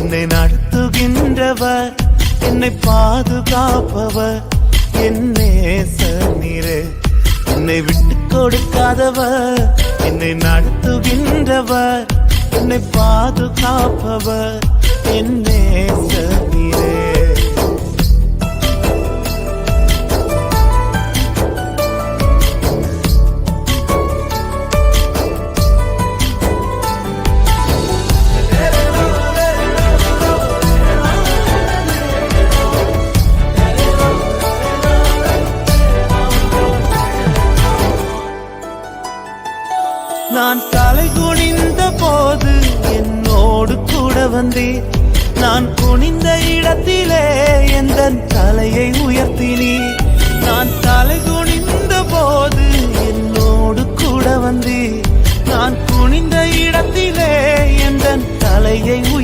என்னை நடத்துகின்றவர், என்னை பாதுகாப்பவர், என் நேசநீரே. என்னை விட்டு கொடுக்காதவர், என்னை நடத்துகின்றவர், என்னை பாதுகாப்பவர், என் நேசநீரே. நான் தலை குனிந்த போது என்னோடு கூட வந்தீர். நான் குனிந்த இடத்திலே எந்த தலையை உயர்த்தினீர். நான் தலை குனிந்த போது என்னோடு கூட வந்தீர். நான் குனிந்த இடத்திலே எந்த தலையை உயர்த்தி